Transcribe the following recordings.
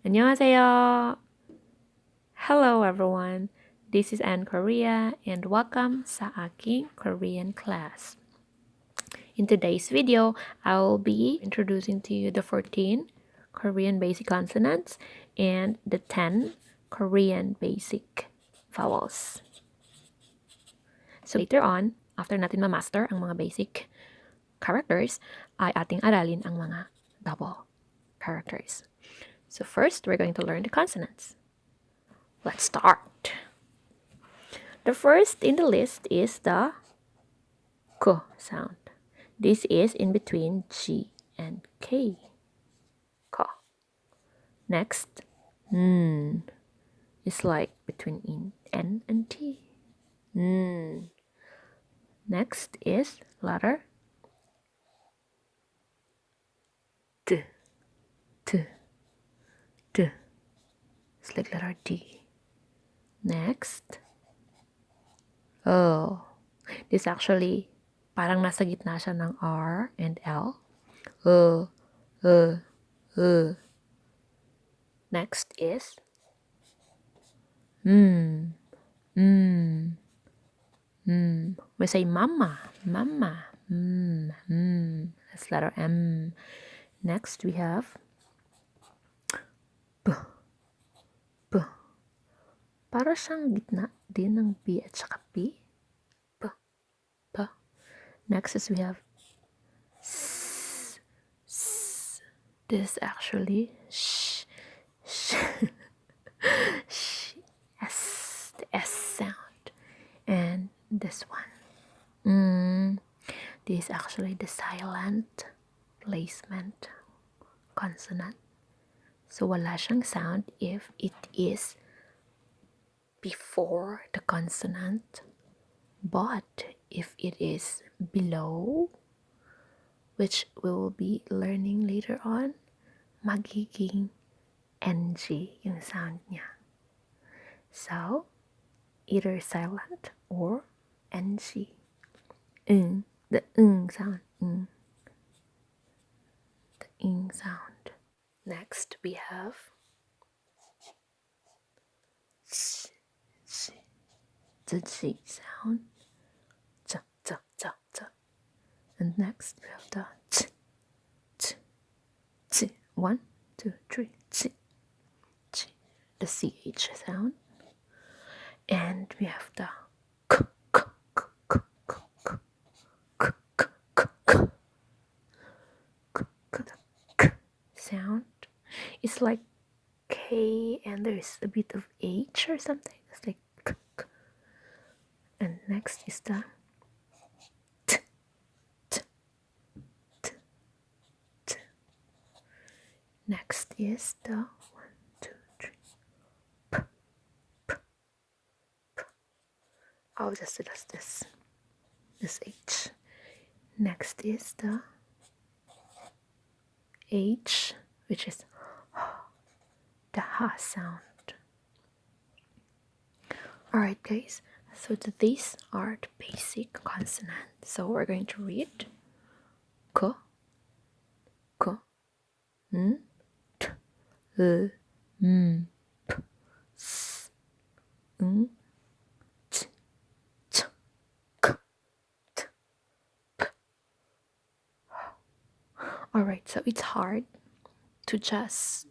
안녕하세요. Hello everyone. This is Ann Korea and welcome sa aking Korean class. In today's video, I will be introducing to you the 14 Korean basic consonants and the 10 Korean basic vowels. So later on, after natin ma-master ang mga basic characters, ay ating aralin ang mga double characters. So first, we're going to learn the consonants. Let's start. The first in the list is the Kuh sound. This is in between G and K. Kuh. Next, N is like between N and T. N. Next is letter T. T. T. It's like letter D. Next, O. This actually parang nasa gitna siya ng R and L. O. O. O. Next is We say mama, mama. That's letter M. Next we have B. B. Para siyang gitna din ng B at saka P. B. B. Next is we have S. S. This is actually sh. Sh. Sh. S. The S sound. And this one. This is actually the silent placement consonant. So wala siyang sound if it is before the consonant, but if it is below, which we will be learning later on, magiging NG yung sound niya. So, either silent or NG. The sound. The sound. Next, we have the G sound. And next, we have the ch. 1, 2, 3, ch. The CH sound. And we have the k sound. It's like K and there's a bit of H or something. It's like k. And next is the t. Next is the 1, 2, 3 p. I'll just do this H. Next is the H, which is the ha sound. Alright guys, so these are the basic consonants. So we're going to read K, N, T, L, M, P, S, N, Ch, Ch, K, T, P. Alright, so it's hard to just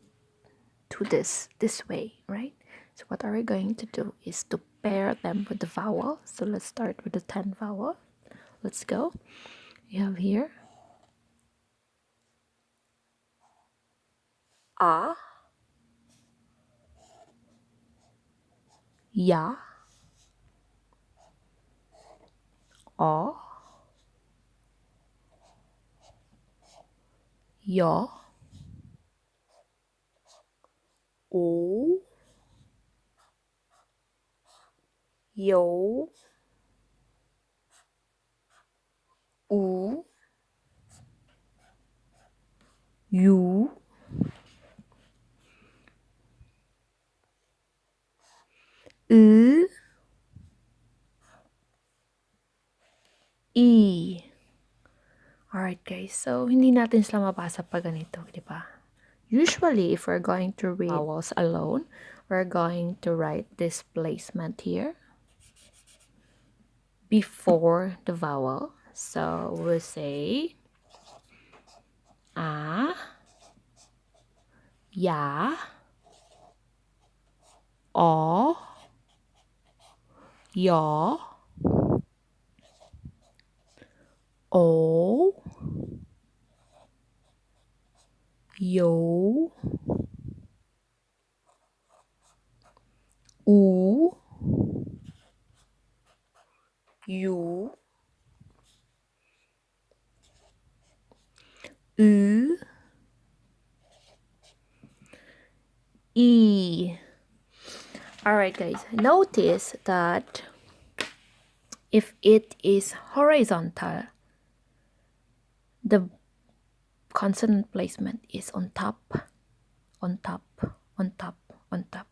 do this way, right? So what are we going to do is to pair them with the vowel. So let's start with the 10 vowel. Let's go. You have here A, Ya, O, Yo, O, Yo, U, U, E. Alright guys, so hindi natin sila mabasa pag ganito, di ba? Usually, if we're going to read vowels alone, we're going to write this placement here before the vowel. So we'll say a, ya, o, yo, o, yo, u, you, u, e. Alright guys, notice that if it is horizontal, the consonant placement is on top, on top, on top, on top.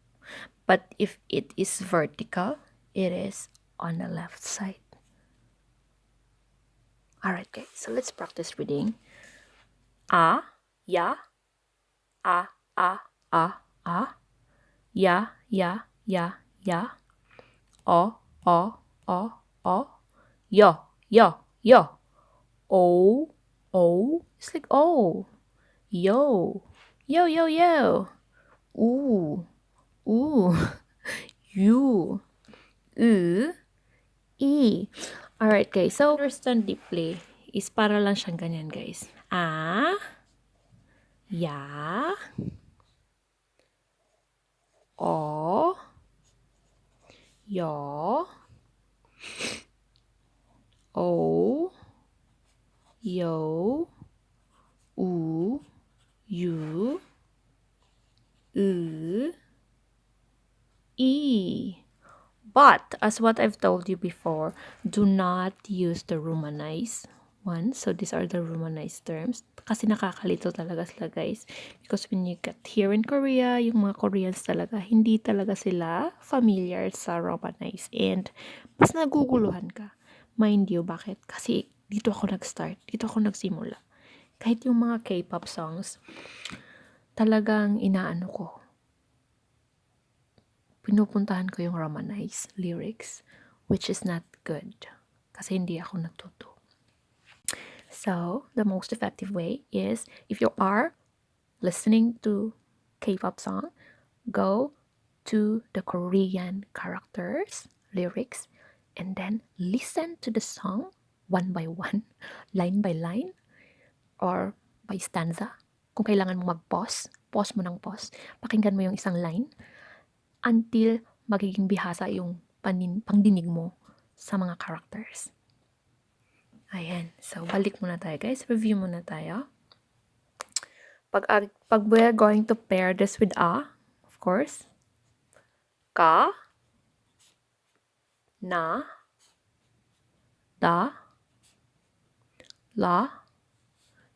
But if it is vertical, it is on the left side. Alright guys, so let's practice reading. A, ya, a, a, a, a, ya, ya, ya, ya, o, o, o, o, yo, yo, yo, o, o, it's like o, yo, yo, yo, yo, ooh, ooh, you, e. Alright guys, so understand deeply is para lang siyang ganyan guys. A, ya, o, yo, o, yo, u, you, e. But, as what I've told you before, do not use the romanized ones. So, these are the romanized terms. Kasi nakakalito talaga sila, guys. Because when you get here in Korea, yung mga Koreans talaga, hindi talaga sila familiar sa romanized. And, mas naguguluhan ka. Mind you, bakit? Kasi, dito ako nag-start. Dito ako nagsimula. Kahit yung mga K-pop songs, talagang inaano ko. Pinupuntahan ko yung romanized lyrics, which is not good. Kasi hindi ako natuto. So, the most effective way is, if you are listening to K-pop song, go to the Korean characters, lyrics, and then listen to the song one by one, line by line, or by stanza. Kung kailangan mo mag-pause, pause mo ng pause. Pakinggan mo yung isang line until magiging bihasa yung pangdinig mo sa mga characters. Ayan. So, balik muna tayo, guys. Review muna tayo. Pag we're going to pair this with a, of course, ka, na, da, la.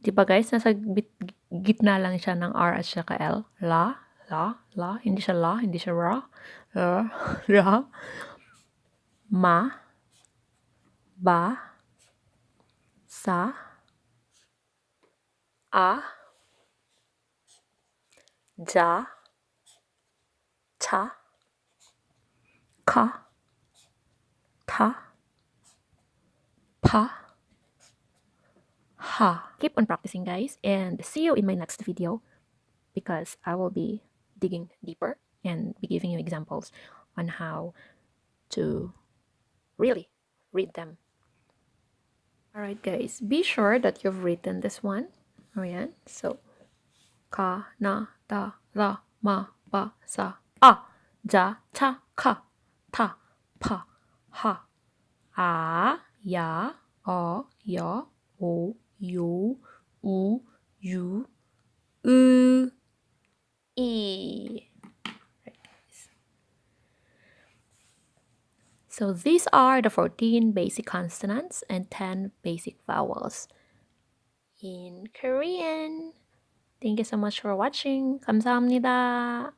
Diba, guys? Nasa gitna lang siya ng R at saka L. La, la. Hindi siya la, hindi siya ra. Ra. Ma, ba, sa, a, ja, cha, ka, ta, pa, ha. Keep on practicing, guys, and see you in my next video because I will be digging deeper and be giving you examples on how to really read them. Alright, guys, be sure that you've written this one. Ayan. So, ka, na, da, la, ma, ba, sa, a, ja, cha, ka, ta, pa, ha, a, ya, o, yo, o, you, u, you, e. So these are the 14 basic consonants and 10 basic vowels in Korean. Thank you so much for watching. 감사합니다.